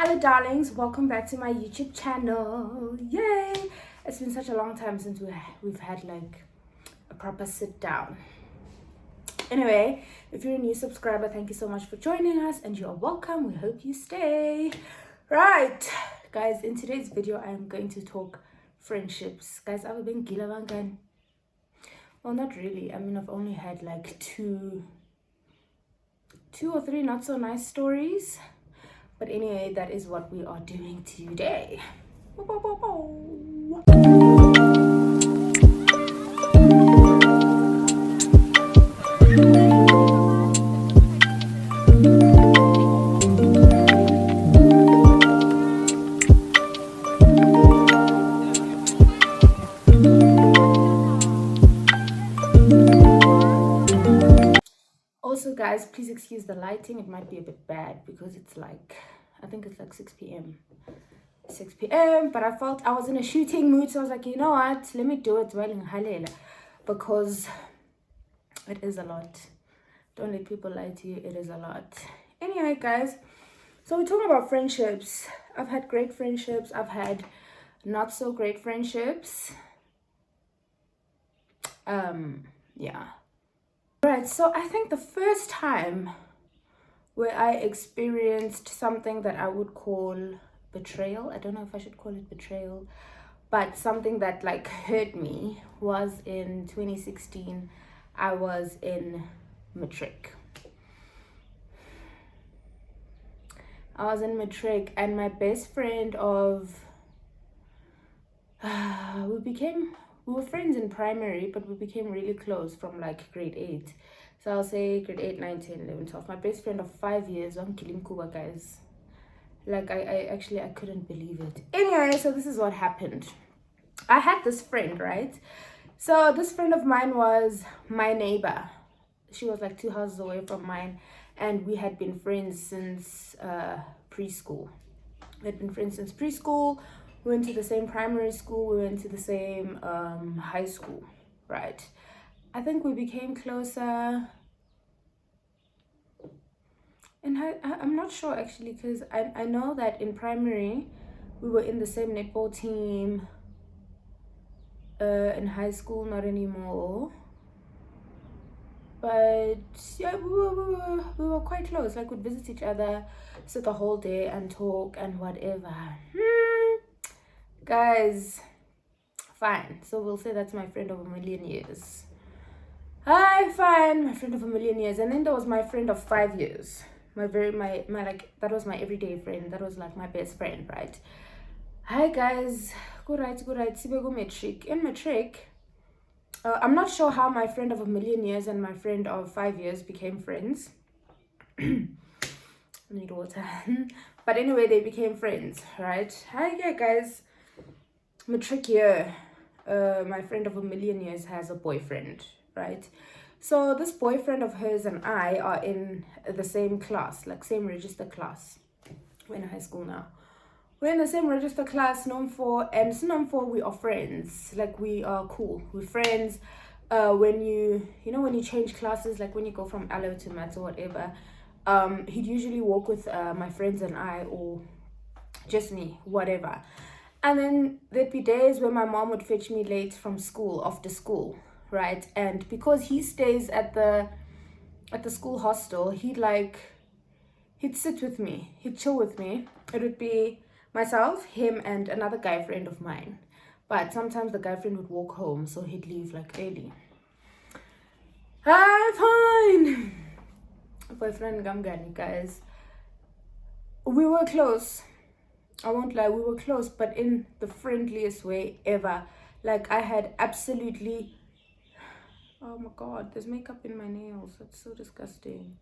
Hello darlings, welcome back to my YouTube channel. Yay! It's been such a long time since we've had like a proper sit down. Anyway, if you're a new subscriber, thank you so much for joining us and you're welcome. We hope you stay. Right, guys, in today's video I am going to talk friendships. Guys, I've been gilavangan. Well, not really. I mean, I've only had like two or three not so nice stories. But anyway, that is what we are doing today. Also, guys, please excuse the lighting. It might be a bit bad because it's like, I think it's like 6 p.m. 6 p.m. But I felt I was in a shooting mood, so I was like, you know what? Let me do it while in Halela because it is a lot. Don't let people lie to you. It is a lot. Anyway, guys, so we're talking about friendships. I've had great friendships. I've had not so great friendships. Yeah. Right, so I think the first time where I experienced something that I would call betrayal, I don't know if I should call it betrayal, but something that like hurt me was in 2016. I was in matric. And my best friend of we were friends in primary, but we became really close from like grade 8. So I'll say grade 8, 9, 10, 11, 12. My best friend of 5 years on Kilimkuba, guys. Like I couldn't believe it. Anyway, so this is what happened. I had this friend, right? So this friend of mine was my neighbor. She was like 2 houses away from mine, and we had been friends since preschool. We went to the same primary school. We went to the same high school, right? I think we became closer. And I'm not sure actually, because I know that in primary we were in the same netball team. In high school, not anymore. But yeah, we were quite close. Like, we'd visit each other, sit the whole day and talk and whatever. Guys, fine. So we'll say that's my friend of a million years. Hi, fine, my friend of a million years. And then there was my friend of 5 years. My like, that was my everyday friend. That was like my best friend, right? Hi guys, good right. Sibego matric. In matric, I'm not sure how my friend of a million years and my friend of 5 years became friends. I need water. But anyway, they became friends, right? Hi guys. Matric year, my friend of a million years has a boyfriend, right? So this boyfriend of hers and I are in the same class, like same register class. We're in high school now. We're in the same register class, norm 4, and norm 4 we are friends. Like, we are cool. We're friends. When when you change classes, like when you go from allo to maths or whatever, he'd usually walk with my friends and I, or just me, whatever. And then there'd be days where my mom would fetch me late from school, after school, right? And because he stays at the school hostel, he'd sit with me, he'd chill with me. It would be myself, him, and another guy friend of mine. But sometimes the guy friend would walk home, so he'd leave like early. Fine. Boyfriend Gamgani, guys. We were close. I won't lie, we were close, but in the friendliest way ever. Like, I had absolutely... Oh my god, there's makeup in my nails. That's so disgusting.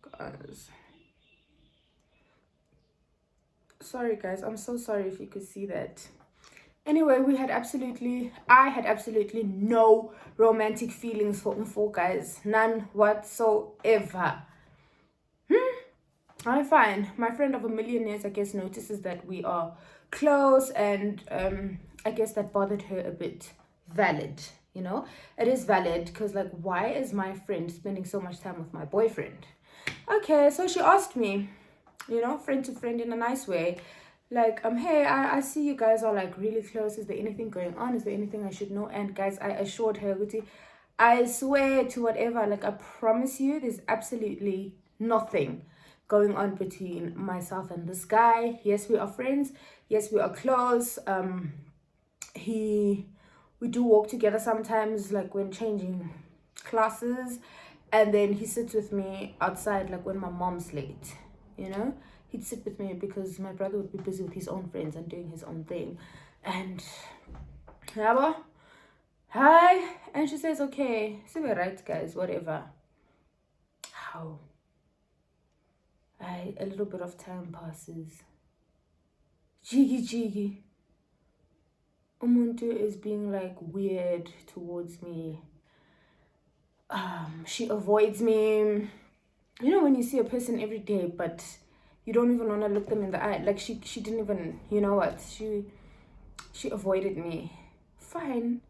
Guys. Sorry, guys. I'm so sorry if you could see that. Anyway, I had absolutely no romantic feelings for Umfo, guys. None whatsoever. I'm fine. My friend of a million years, I guess, notices that we are close, and I guess that bothered her a bit. Valid, it is valid, because like, why is my friend spending so much time with my boyfriend? Okay, so she asked me, friend to friend in a nice way. Like, hey, I see you guys are like really close. Is there anything going on? Is there anything I should know? And guys, I assured her, Guti, I swear to whatever, like, I promise you, there's absolutely nothing going on between myself and this guy. Yes, we are friends. Yes, we are close. We do walk together sometimes, like when changing classes, and then he sits with me outside, like when my mom's late, he'd sit with me because my brother would be busy with his own friends and doing his own thing. And yeah, hi, and she says, okay, so we're right, guys, whatever. How a little bit of time passes. Jiggy umuntu is being like weird towards me. She avoids me. When you see a person every day but you don't even want to look them in the eye, like she didn't even, she avoided me. Fine.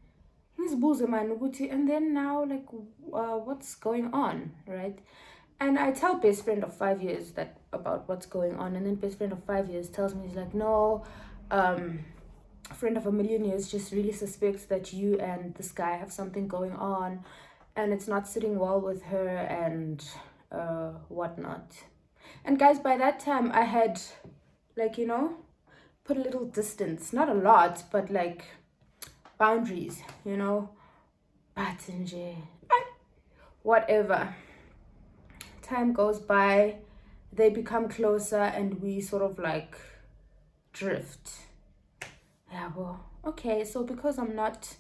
And then now, like, what's going on, right? And I tell best friend of 5 years that about what's going on, and then best friend of 5 years tells me, he's like, no, friend of a million years just really suspects that you and this guy have something going on, and it's not sitting well with her, and whatnot. And guys, by that time I had, like, put a little distance, not a lot, but like boundaries, but whatever. Time goes by, they become closer, and we sort of like drift. Yeah, well, okay, so because I'm not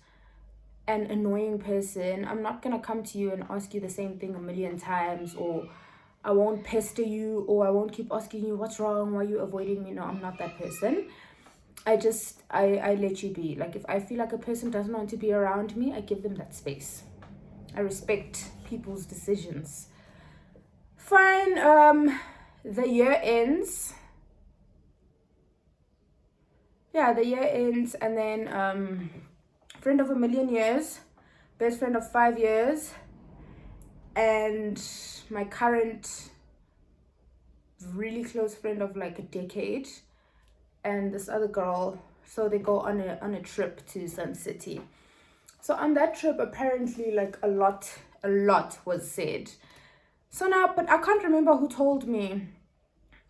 an annoying person, I'm not gonna come to you and ask you the same thing a million times, or I won't pester you, or I won't keep asking you what's wrong, why are you avoiding me. No, I'm not that person. I let you be. Like, if I feel like a person doesn't want to be around me, I give them that space. I respect people's decisions. Fine. The year ends. Yeah, the year ends, and then friend of a million years, best friend of 5 years, and my current really close friend of like a decade, and this other girl. So they go on a trip to Sun City. So on that trip, apparently, like, a lot was said. So now, but I can't remember who told me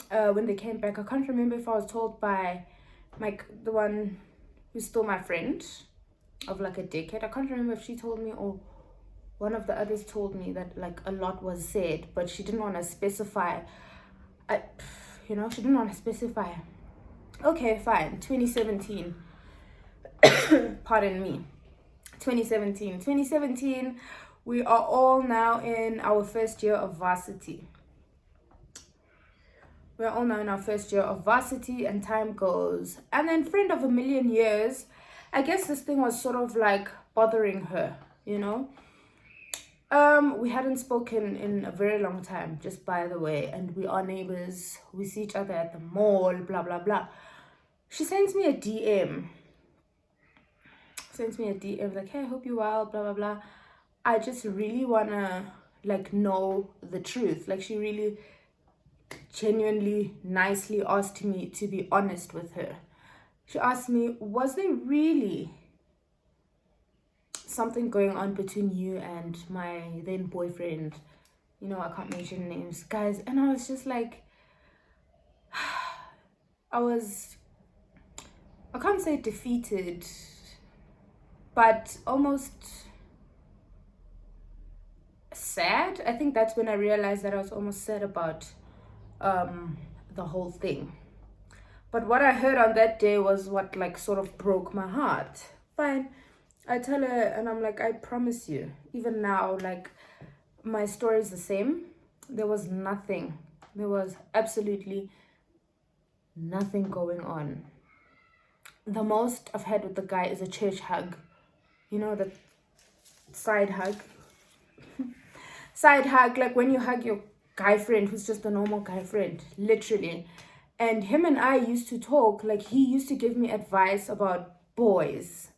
when they came back. I can't remember if I was told by the one who's still my friend of like a decade. I can't remember if she told me or one of the others told me that like a lot was said, but she didn't want to specify. She didn't want to specify. Okay, fine. 2017. Pardon me. 2017. We are all now in our first year of varsity. We're all now in our first year of varsity, and time goes. And then friend of a million years, I guess this thing was sort of like bothering her, we hadn't spoken in a very long time, just by the way, and we are neighbors. We see each other at the mall, blah, blah, blah. She sends me a DM. Like, hey, I hope you're well, blah, blah, blah. I just really want to, like, know the truth. Like, she really genuinely, nicely asked me to be honest with her. She asked me, was there really something going on between you and my then boyfriend? I can't mention names, guys. And I was just like, I can't say defeated, but almost sad. I think that's when I realized that I was almost sad about the whole thing. But what I heard on that day was what like sort of broke my heart. Fine. I tell her, and I'm like, I promise you, even now, like, my story is the same. There was absolutely nothing going on. The most I've had with the guy is a church hug. The side hug. Side hug, like when you hug your guy friend who's just a normal guy friend, literally. And him and I used to talk, like, he used to give me advice about boys.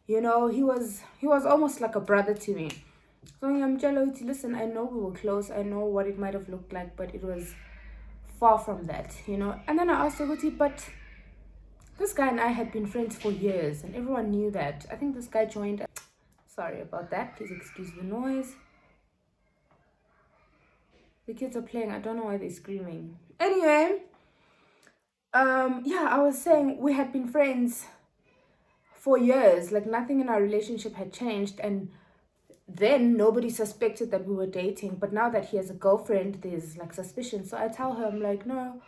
He was almost like a brother to me. So I'm jealous. Listen, I know we were close. I know what it might have looked like, but it was far from that, you know. And then I asked her, "Guti, but this guy and I had been friends for years and everyone knew that. I think this guy joined." Sorry about that, please excuse the noise. The kids are playing, I don't know why they're screaming. Anyway, yeah, I was saying we had been friends for years, like nothing in our relationship had changed, and then nobody suspected that we were dating. But now that he has a girlfriend, there's like suspicion. So I tell her, I'm like, no,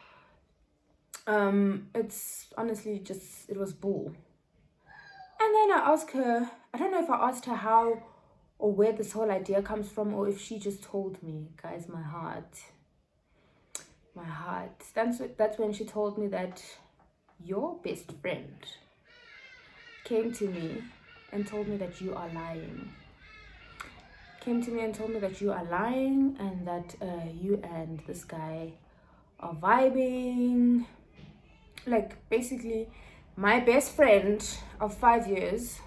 it's honestly just, it was bull. And then I ask her, I don't know if I asked her how or where this whole idea comes from, or if she just told me. Guys, my heart. That's when she told me that your best friend came to me and told me that you are lying. Came to me and told me that you are lying and that you and this guy are vibing. Like, basically, my best friend of 5 years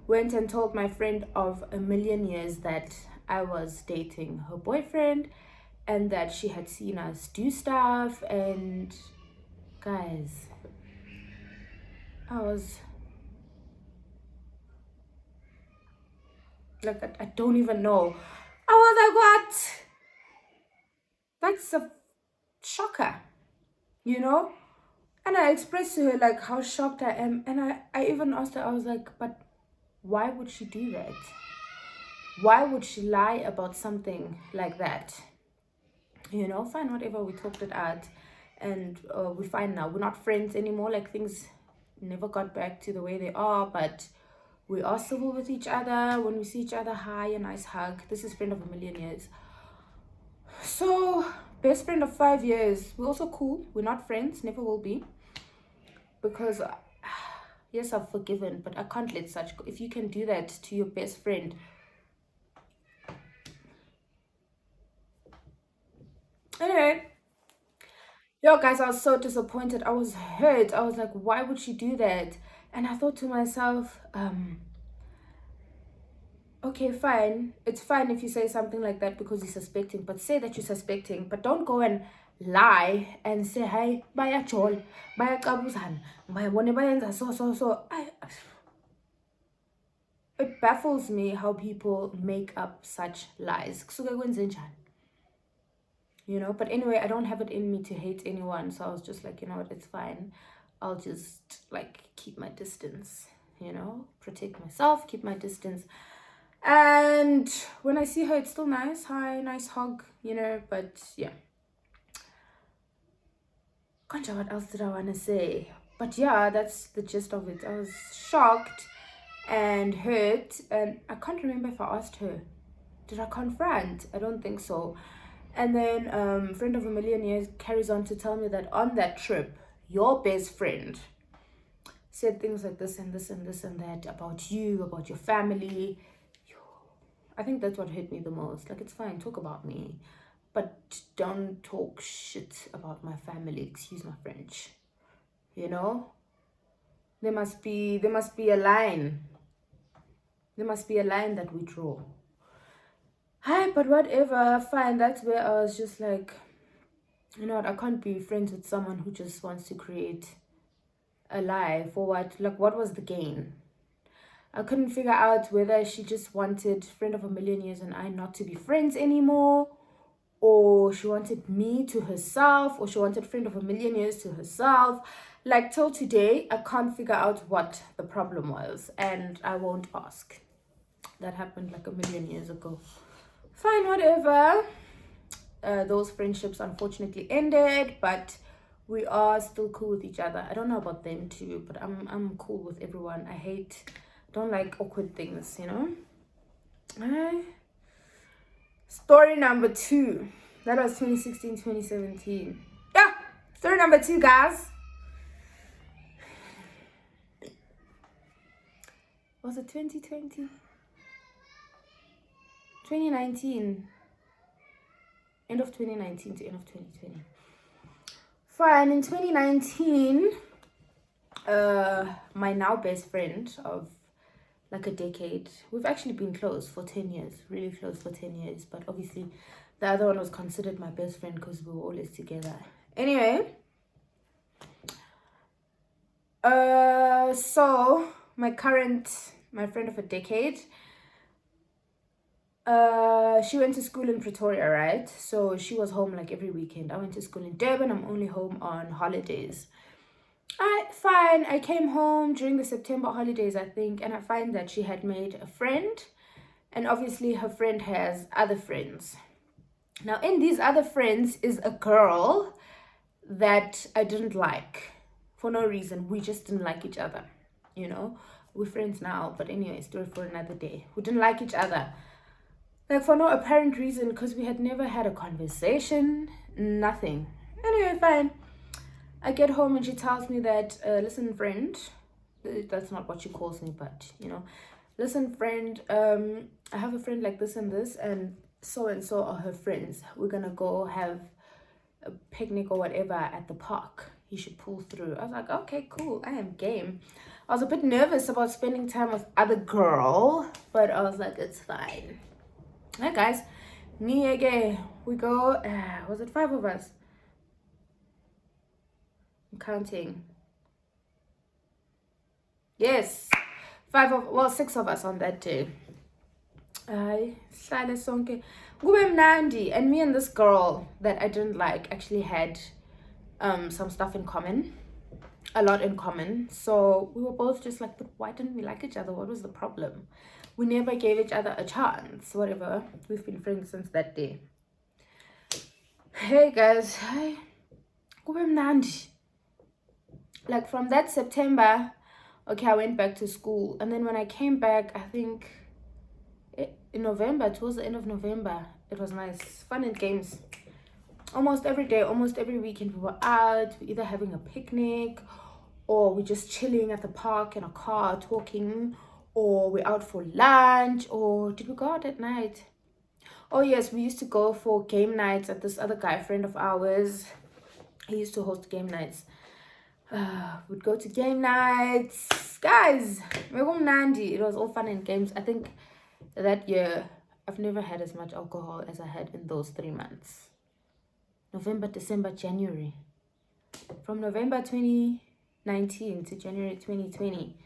went and told my friend of a million years that I was dating her boyfriend and that she had seen us do stuff. And guys, I was like, I don't even know. I was like, what? That's a shocker, you know? And I expressed to her like how shocked I am. And I even asked her, I was like, but why would she do that? Why would she lie about something like that? You know, fine, whatever, we talked it out. And we're fine now. We're not friends anymore. Like, things never got back to the way they are, but we are civil with each other. When we see each other, hi, a nice hug. This is friend of a million years. So, best friend of 5 years. We're also cool. We're not friends, never will be. Because, yes, I've forgiven, but I can't let such... If you can do that to your best friend... Anyway, yo, guys, I was so disappointed. I was hurt. I was like, why would she do that? And I thought to myself, okay, fine. It's fine if you say something like that because you're suspecting, but say that you're suspecting, but don't go and lie and say, hey, baya chol, baya kabuzan, baya bone bayenza, so. It baffles me how people make up such lies. You know, but anyway, I don't have it in me to hate anyone, so I was just like, you know what, it's fine. I'll just like keep my distance, you know, protect myself, keep my distance. And when I see her, it's still nice. Hi, nice hug, you know, but yeah. Concha, what else did I want to say? But yeah, that's the gist of it. I was shocked and hurt, and I can't remember if I asked her. Did I confront? I don't think so. And then friend of a million years carries on to tell me that on that trip, your best friend said things like this and this and this and that about you, about your family. I think that's what hit me the most. Like, it's fine, talk about me, but don't talk shit about my family. Excuse my French. You know, there must be a line. There must be a line that we draw. Hi, but whatever, fine. That's where I was just like, you know what, I can't be friends with someone who just wants to create a lie. For what? Like, what was the gain? I couldn't figure out whether she just wanted friend of a million years and I not to be friends anymore, or she wanted me to herself, or she wanted friend of a million years to herself. Like, till today, I can't figure out what the problem was, and I won't ask. That happened like a million years ago. Fine, whatever. Those friendships unfortunately ended, but we are still cool with each other. I don't know about them too, but I'm cool with everyone. Don't like awkward things, you know. Story number 2. That was 2016, 2017. Yeah, story number 2, guys. Was it 2020? 2019. End of 2019 to end of 2020. Fine, in 2019, my now best friend of like a decade, we've actually been close for 10 years, really close for 10 years, but obviously the other one was considered my best friend because we were always together. Anyway, so my friend of a decade, she went to school in Pretoria, right? So she was home like every weekend. I went to school in Durban. I'm only home on holidays. Fine. I came home during the September holidays, I think, and I find that she had made a friend, and obviously her friend has other friends. Now, in these other friends is a girl that I didn't like for no reason. We just didn't like each other, you know. We're friends now, but anyway, story for another day. We didn't like each other, like for no apparent reason, because we had never had a conversation, nothing. Anyway, fine. I get home and she tells me that, listen, friend, that's not what she calls me, but you know, listen, friend, I have a friend like this and so are her friends. We're gonna go have a picnic or whatever at the park. You should pull through. I was like, okay, cool. I am game. I was a bit nervous about spending time with other girl, but I was like, it's fine. Hi guys, Niege, we go. Was it 5 of us? I'm counting. Yes, 6 of us on that day. Sihlale sonke kube mnandi, and me and this girl that I didn't like actually had some stuff in common, a lot in common. So we were both just like, but why didn't we like each other? What was the problem? We never gave each other a chance. Whatever, we've been friends since that day. Hey guys, hi. Kube mnandi. Like from that September, okay, I went back to school, and then when I came back, I think in November, towards the end of November, it was nice, fun and games. Almost every day, almost every weekend, we were out, either having a picnic, or we're just chilling at the park in a car talking, or we're out for lunch, or did we go out at night? Oh yes, we used to go for game nights at this other guy friend of ours. He used to host game nights. We'd go to game nights, guys. It was all fun and games. I think that year I've never had as much alcohol as I had in those 3 months. November, December, January. From November 2019 to January 2020.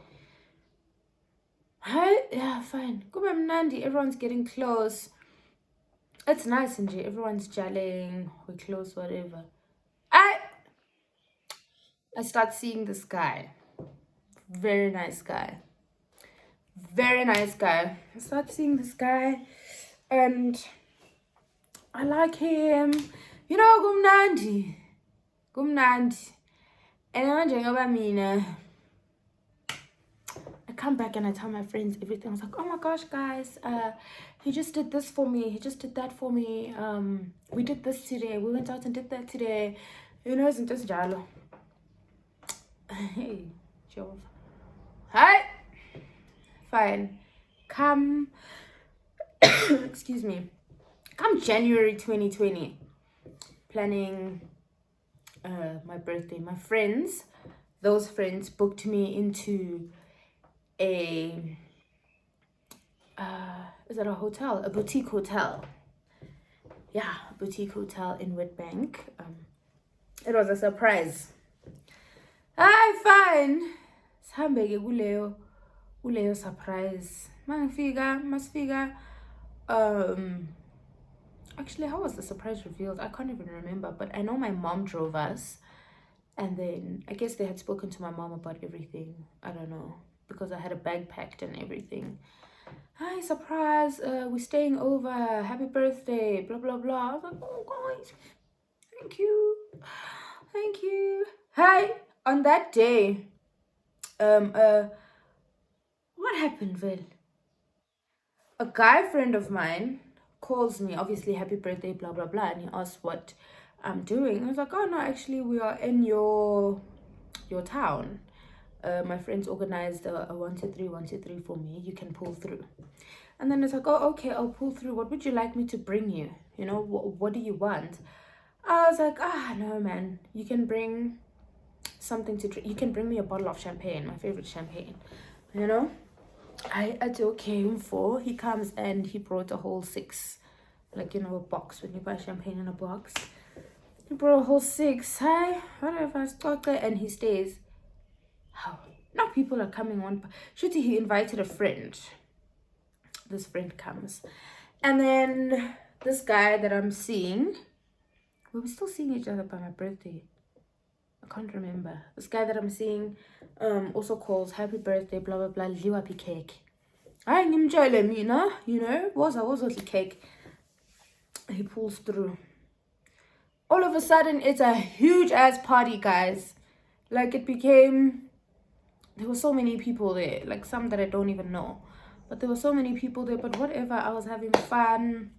Hi, yeah, fine. Kube mnandi, everyone's getting close. It's nice, nje. Everyone's gelling. We're close, whatever. I start seeing this guy. Very nice guy. Very nice guy. I start seeing this guy and I like him. You know, kumnandi. Kumnandi. And njengoba mina, I come back and I tell my friends everything. I was like, oh my gosh, guys, he just did this for me. He just did that for me. We did this today. We went out and did that today. You know, isn't this jalo? Hey, Jove. Hi. Fine. Come. Excuse me. Come January 2020. Planning my birthday. My friends, those friends booked me into a is it a hotel? A boutique hotel. Yeah, a boutique hotel in Witbank. It was a surprise. Fine. Sihambeke kuleyo surprise. Masifika. Actually, how was the surprise revealed? I can't even remember, but I know my mom drove us, and then I guess they had spoken to my mom about everything. I don't know, because I had a bag packed and everything. Hi, surprise, we're staying over, happy birthday, blah blah blah. I was like, oh guys, thank you. Hi. On that day, what happened, Vel? A guy friend of mine calls me, obviously, happy birthday, blah blah blah, and he asks what I'm doing. I was like, oh no, actually we are in your town. My friends organized a 123 for me. You can pull through. And then it's like, oh okay, I'll pull through. What would you like me to bring you? You know, what do you want? I was like, no man, you can bring something to drink. You can bring me a bottle of champagne, my favorite champagne, you know. I came for, he comes and he brought a whole 6, like, you know, a box. When you buy champagne in a box, Bro, whole 6. Hi, whatever, and he stays. How? Now people are coming on. Shooty, he invited a friend. This friend comes. And then this guy that I'm seeing, we were still seeing each other by my birthday. I can't remember. This guy that I'm seeing also calls happy birthday, blah, blah, blah, liwapi cake. I ngimjele mina, you know, was the cake. He pulls through. All of a sudden, it's a huge ass party, guys. Like, it became, there were so many people there, like some that I don't even know. But there were so many people there, but whatever, I was having fun.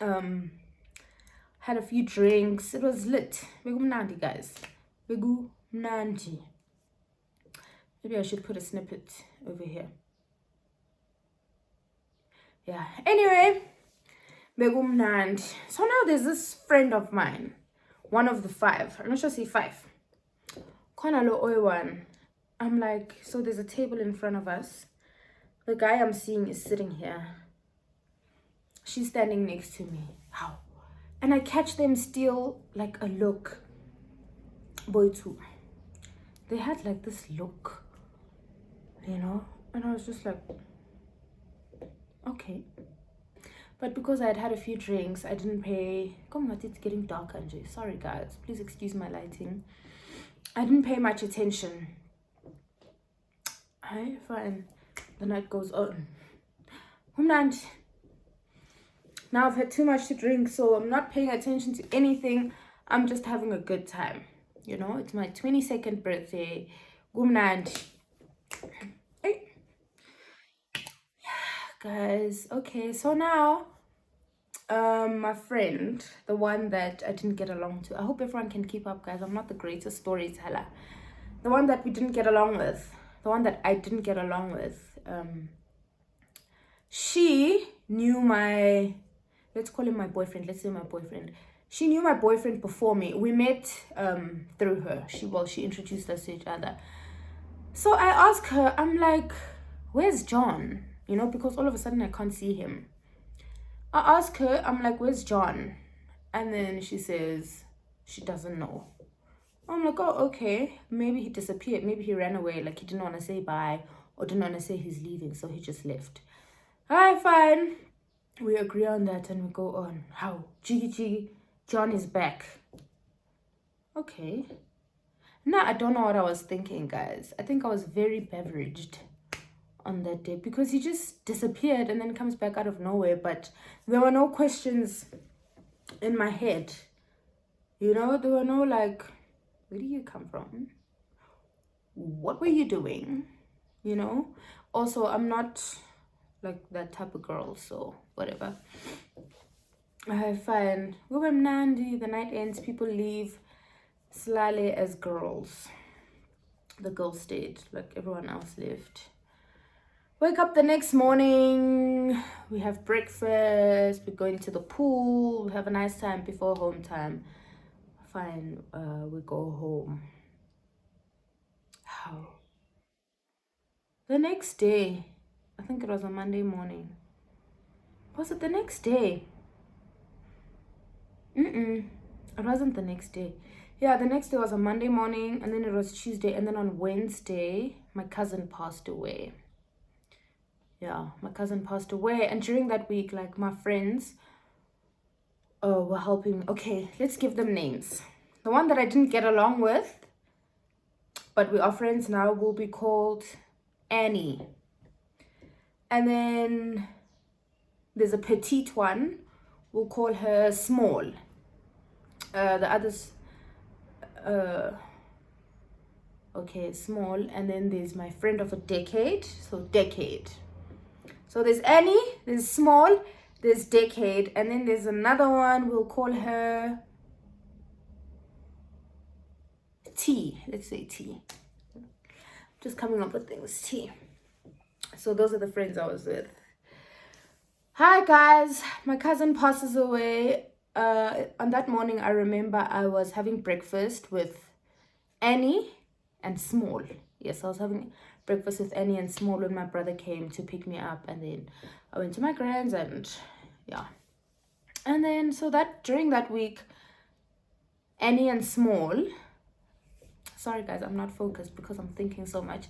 Had a few drinks. It was lit. Begumnandi, guys. Begumnandi. Maybe I should put a snippet over here. Yeah. Anyway, begumnandi. So now there's this friend of mine, one of the 5. I'm not sure say 5. Konalo Oiwan. I'm like, so there's a table in front of us. The guy I'm seeing is sitting here. She's standing next to me. How? And I catch them still like a look. Boy too. They had like this look, you know? And I was just like, okay. But because I had had a few drinks, I didn't pay. It's getting dark, Anjay. Sorry, guys. Please excuse my lighting. I didn't pay much attention. Hi, fine. The night goes on. Now I've had too much to drink, so I'm not paying attention to anything. I'm just having a good time. You know, it's my 22nd birthday. Gumnand. Hey. Guys, okay, so now my friend, the one that I didn't get along to. I hope everyone can keep up, guys. I'm not the greatest storyteller. The one that we didn't get along with, the one that I didn't get along with, she knew my, let's call him my boyfriend, let's say my boyfriend. She knew my boyfriend before me. We met through her. She introduced us to each other. So I asked her, I'm like, where's John? You know, because all of a sudden I can't see him. I ask her, I'm like, where's John? And then she says she doesn't know. I'm like, oh, okay. Maybe he disappeared. Maybe he ran away. Like, he didn't want to say bye or didn't want to say he's leaving. So he just left. All right, fine. We agree on that and we go on. How? Jiggy, John is back. Okay. Now, I don't know what I was thinking, guys. I think I was very beveraged on that day because he just disappeared and then comes back out of nowhere. But there were no questions in my head. You know, there were no like, where do you come from? What were you doing? You know? Also, I'm not like that type of girl, so whatever. Fine. Nandi, the night ends, people leave. Slale as girls. The girls stayed, like everyone else left. Wake up the next morning, we have breakfast, we're going to the pool, we have a nice time before home time. Fine, we go home. How? The next day, I think it was a Monday morning. Was it the next day? It wasn't the next day. Yeah, the next day was a Monday morning, and then it was Tuesday, and then on Wednesday, my cousin passed away. Yeah, my cousin passed away, and during that week, like, my friends were helping. Okay, let's give them names. The one that I didn't get along with, but we are friends now, will be called Annie. And then there's a petite one, we'll call her Small. The others, okay, Small. And then there's my friend of a decade, so Decade. So there's Annie, there's Small, there's Decade, and then there's another one, we'll call her T. Let's say T. Just coming up with things, T. So those are the friends I was with. Hi guys, my cousin passes away. On that morning, I remember I was having breakfast with Annie and Small. Yes, I was having breakfast with Annie and Small when my brother came to pick me up, and then I went to my grand's, and yeah. And then so that during that week, Annie and Small. Sorry guys, I'm not focused because I'm thinking so much.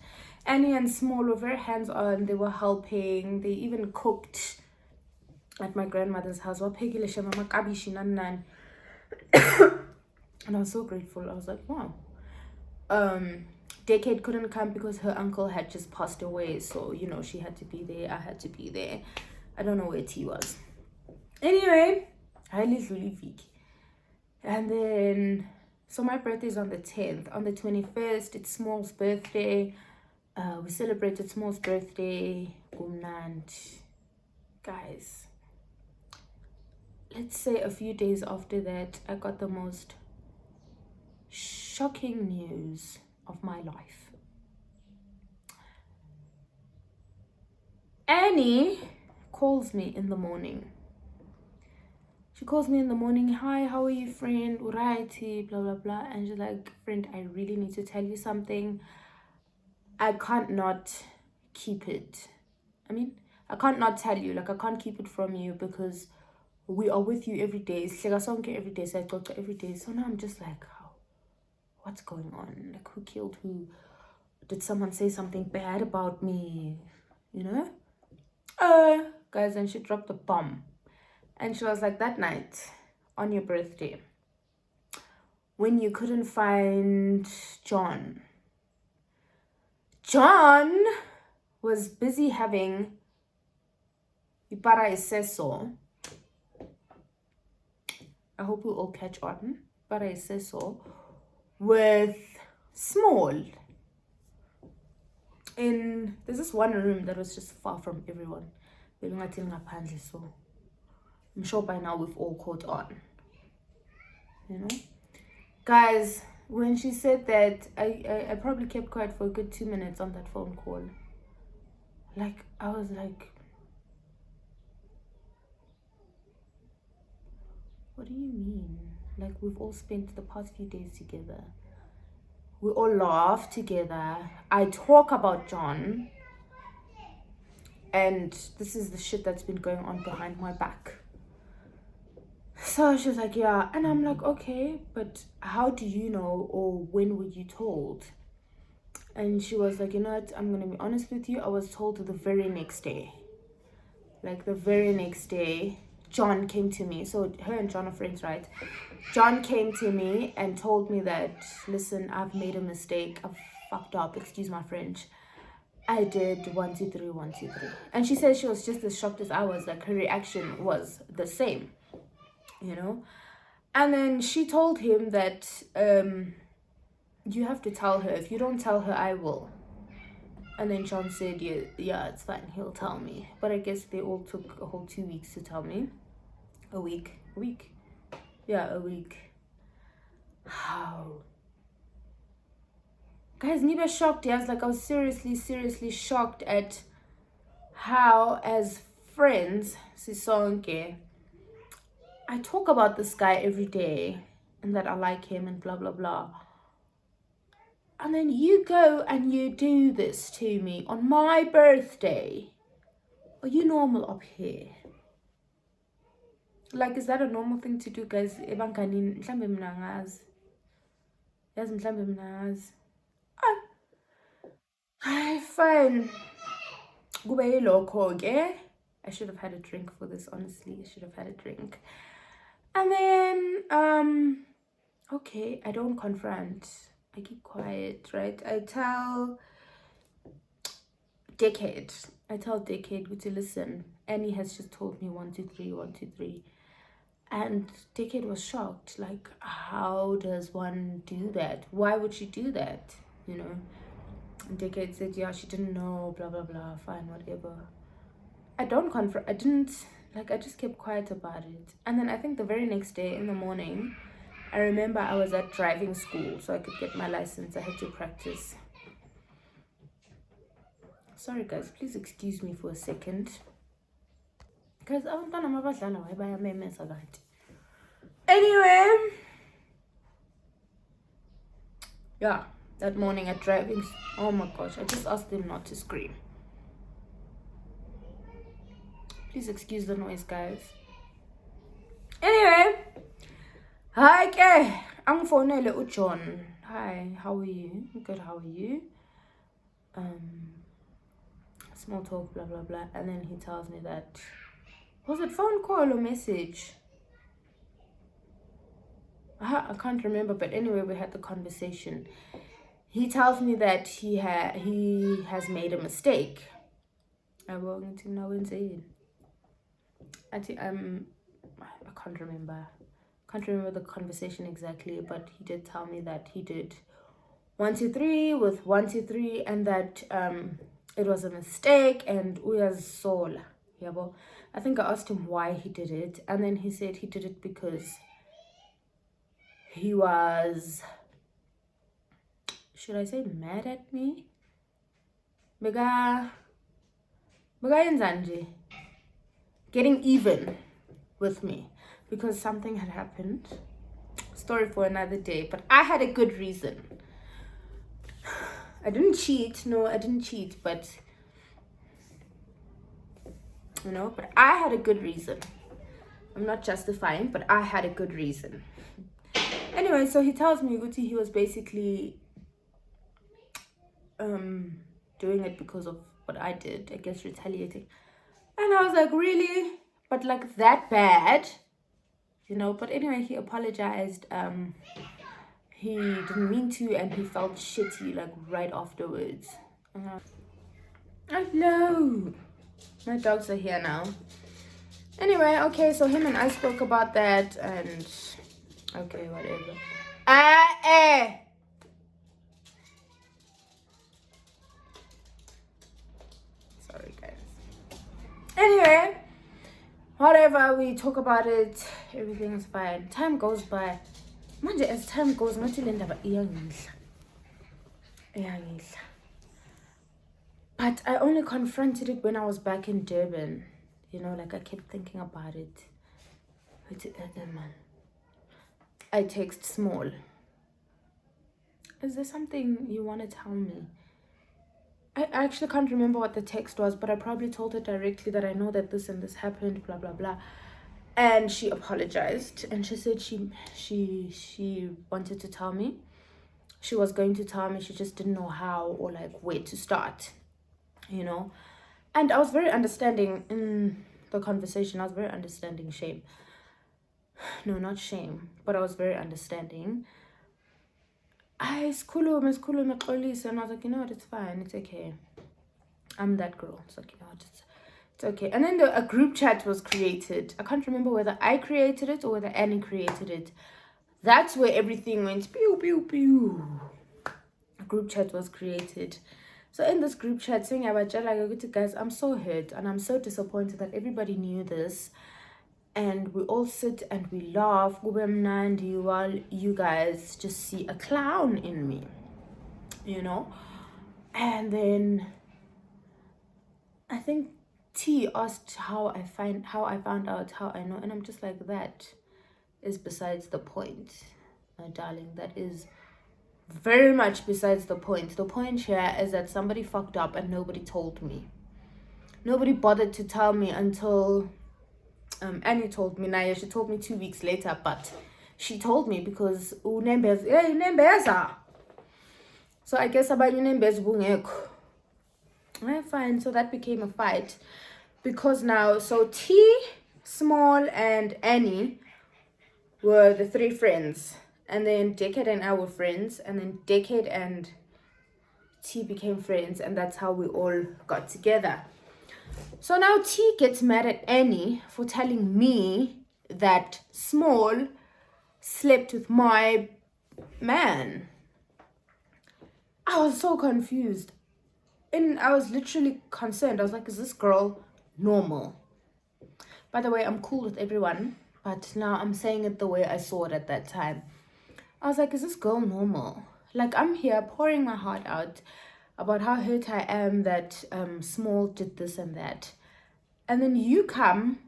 Annie and Small were very hands-on. They were helping. They even cooked at my grandmother's house. And I was so grateful. I was like, wow. Decade couldn't come because her uncle had just passed away, so you know she had to be there. I had to be there. I don't know where T was. Anyway, I literally week. And then so my birthday is on the 10th. On the 21st, it's Small's birthday. We celebrated Small's birthday. Guys, let's say a few days after that, I got the most shocking news of my life. Annie calls me in the morning. She calls me in the morning. Hi, how are you, friend? Urighty, blah, blah, blah. And she's like, friend, I really need to tell you something. I can't not keep it. I can't not tell you. Like, I can't keep it from you because we are with you every day. It's like a song every day. So I talk to every day. So now I'm just like, what's going on? Like, who killed who? Did someone say something bad about me? You know? Guys, and she dropped a bomb. And she was like, that night, on your birthday, when you couldn't find John was busy having Ipara Iseso. I hope we all catch on. Ipara Iseso with Small. There's this one room that was just far from everyone. So I'm sure by now we've all caught on. You know? Guys, when she said that, I probably kept quiet for a good 2 minutes on that phone call. Like, I was like, what do you mean? Like, we've all spent the past few days together. We all laugh together. I talk about John. And this is the shit that's been going on behind my back. So she's like, yeah. And I'm like, okay, but how do you know, or when were you told? And she was like, you know what, I'm going to be honest with you. I was told the very next day. Like, the very next day, John came to me. So her and John are friends, right? John came to me and told me that, listen, I've made a mistake. I've fucked up. Excuse my French. I did 1, 2, 3, 1, 2, 3. And she said she was just as shocked as I was. Like, her reaction was the same, you know? And then she told him that you have to tell her. If you don't tell her, I will. And then John said, yeah, it's fine. He'll tell me. But I guess they all took a whole 2 weeks to tell me. A week. Yeah, a week. How? Guys, Niba shocked. I was like, I was seriously shocked at how, as friends, Sisonke, I talk about this guy every day and that I like him and blah, blah, blah. And then you go and you do this to me on my birthday. Are you normal up here? Like, is that a normal thing to do, guys? Fine. I should have had a drink for this, honestly. I should have had a drink. And then, okay, I don't confront. I keep quiet, right? I tell Decade, to listen. Annie has just told me 1, 2, 3, 1, 2, 3. And Decade was shocked. Like, how does one do that? Why would she do that? You know? And Decade said, yeah, she didn't know, blah, blah, blah, fine, whatever. I just kept quiet about it. And then I think the very next day in the morning, I remember I was at driving school so I could get my license. I had to practice. Sorry guys, please excuse me for a second. Guys, anyway, yeah, that morning at driving, oh my gosh, I just asked them not to scream. Please excuse the noise, guys. Anyway, okay, Angifonele uJohn. Hi, how are you? Good, how are you? Small talk, blah blah blah, and then he tells me that, was it phone call or message? I can't remember, but anyway, we had the conversation. He tells me that he has made a mistake. I can't remember. Can't remember the conversation exactly, but he did tell me that he did 1 2 3 with 1 2 3, and that it was a mistake and uyazisola. Yabo. I think I asked him why he did it, and then he said he did it because he was, should I say, mad at me? Bega yenzanje, getting even with me because something had happened. Story for another day, but I had a good reason. I didn't cheat. No, I didn't cheat, but but I had a good reason. I'm not justifying, but I had a good reason. Anyway, so he tells me Guti he was basically doing it because of what I did, I guess retaliating. And I was like, really? But like that bad? But anyway, he apologized. He didn't mean to, and he felt shitty like right afterwards. I know. My dogs are here now. Anyway, okay, so him and I spoke about that, and okay, whatever. Sorry, guys. Anyway, whatever, we talk about it, everything is fine. Time goes by. Manje, as time goes, ngathi le ndaba iyangidla. But I only confronted it when I was back in Durban. Like I kept thinking about it. I text Small. Is there something you want to tell me? I actually can't remember what the text was, but I probably told her directly that I know that this and this happened, blah, blah, blah. And she apologized, and she said she wanted to tell me. She was going to tell me, she just didn't know how or like where to start, And I was very understanding in the conversation. I was very understanding. Shame. No, not shame, but I was very understanding. And I was like, you know what, it's fine, it's okay. I'm that girl. It's like, it's okay. And then a group chat was created. I can't remember whether I created it or whether Annie created it. That's where everything went pew, pew, pew. A group chat was created. So in this group chat, saying about guys, I'm so hurt and I'm so disappointed that everybody knew this. And we all sit and we laugh while you guys just see a clown in me, And then I think T asked how I found out, how I know, and I'm just like, that is besides the point, my darling. That is very much besides the point. The point here is that somebody fucked up and nobody told me. Nobody bothered to tell me until Annie told me. Naya, she told me 2 weeks later, but she told me because unembeza. So I guess about unembeza bungekho. Fine. So that became a fight because now, so T, Small, and Annie were the 3 friends, and then Decade and I were friends, and then Decade and T became friends, and that's how we all got together. So now T gets mad at Annie for telling me that Small slept with my man. I was so confused. And I was literally concerned. I was like, is this girl normal? By the way, I'm cool with everyone, but now I'm saying it the way I saw it at that time. I was like, is this girl normal? Like, I'm here pouring my heart out about how hurt I am that Small did this and that. And then you come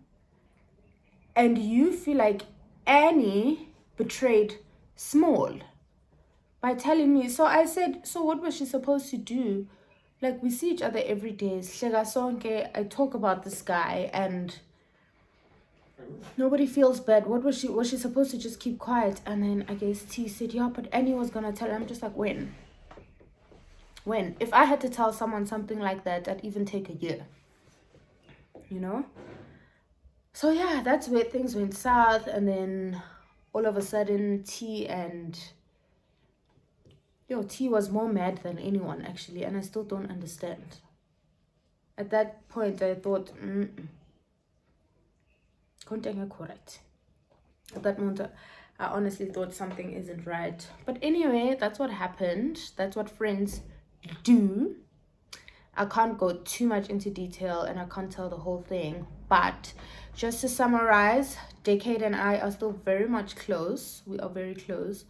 and you feel like Annie betrayed Small by telling me. So I said, so what was she supposed to do? Like, we see each other every day. I talk about this guy, and Nobody feels bad. What was she supposed to just keep quiet? And then I guess T said, yeah, but Annie was gonna tell her. I'm just like, when? If I had to tell someone something like that, that'd even take a year, you know? So yeah, that's where things went south. And then all of a sudden T was more mad than anyone, actually, and I still don't understand. At that point I thought, correct. At that moment I honestly thought something isn't right. But anyway, that's what happened. That's what friends do. I can't go too much into detail and I can't tell the whole thing, but just to summarize, Decade and I are still very much close. We are very close.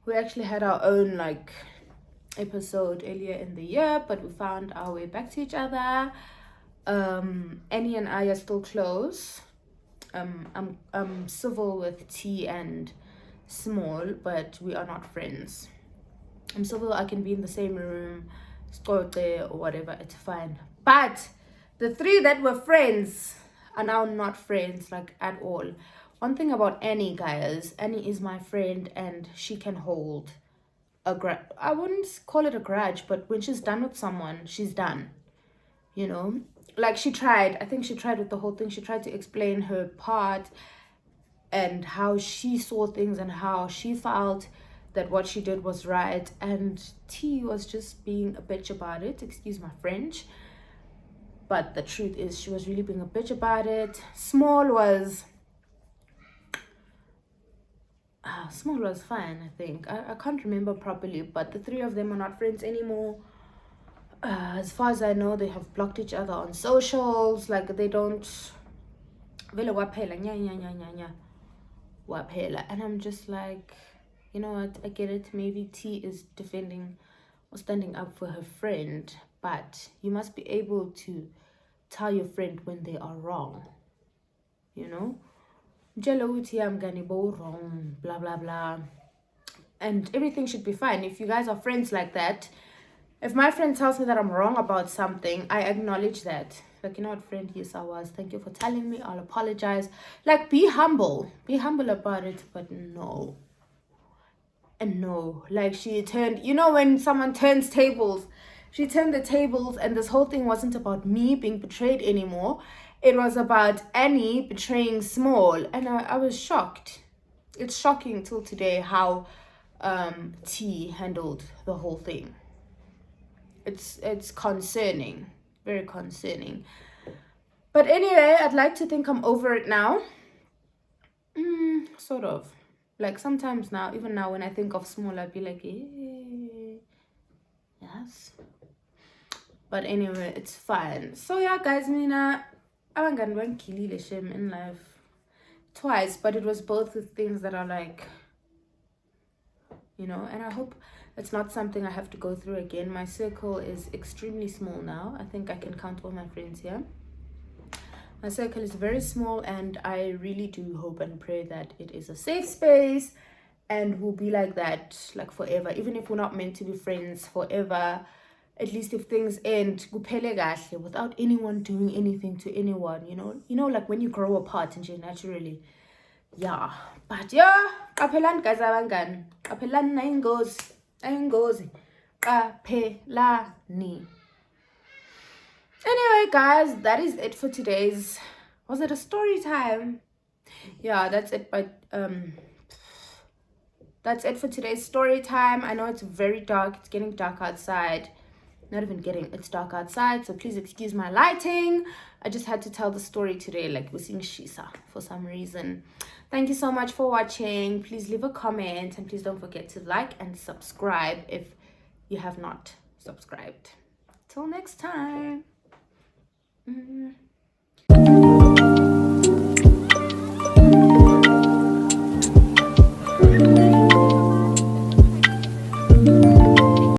We actually had our own episode earlier in the year, but we found our way back to each other. Annie and I are still close. I'm civil with T and Small, but we are not friends. I'm civil, I can be in the same room, or whatever, it's fine. But the three that were friends are now not friends, at all. One thing about Annie, guys, Annie is my friend and she can hold a grudge. I wouldn't call it a grudge, but when she's done with someone, she's done. You know? She tried. I think she tried with the whole thing. She tried to explain her part and how she saw things and how she felt that what she did was right. And T was just being a bitch about it. Excuse my French. But the truth is, she was really being a bitch about it. Small was fine, I think. I can't remember properly, but the three of them are not friends anymore. As far as I know, they have blocked each other on socials. They don't. And I'm just like, you know what? I get it. Maybe T is defending or standing up for her friend, but you must be able to tell your friend when they are wrong. You know? I'm gonna go wrong, blah blah blah, and everything should be fine. If you guys are friends like that, if my friend tells me that I'm wrong about something, I acknowledge that. You know what, friend, yes I was, thank you for telling me, I'll apologize. Be humble about it. But no, she turned, when someone turns tables, she turned the tables, and this whole thing wasn't about me being betrayed anymore. It was about Annie betraying Small, and I was shocked. It's shocking till today how T handled the whole thing. It's concerning, very concerning. But anyway, I'd like to think I'm over it now. Sort of. Sometimes now, even now when I think of Small, I'd be like, yes. But anyway, it's fine. So yeah, guys, Mina, abangani bangigilile shame in life twice, but it was both with things that are and I hope it's not something I have to go through again. My circle is extremely small now. I think I can count all my friends here. My circle is very small, and I really do hope and pray that it is a safe space and will be like that forever. Even if we're not meant to be friends forever, at least if things end kuphele kahle without anyone doing anything to anyone, when you grow apart and naturally. Yeah, but yeah, qaphelani guys, abangani, qaphelani ayingozi, qaphelani. Anyway, guys, that is it for today's, was it a story time? Yeah, that's it. But that's it for today's story time. I know it's very dark. It's getting dark outside. Not even getting, it's dark outside, so please excuse my lighting. I just had to tell the story today, we're seeing Shisa for some reason. Thank you so much for watching. Please leave a comment, and please don't forget to like and subscribe if you have not subscribed. Till next time.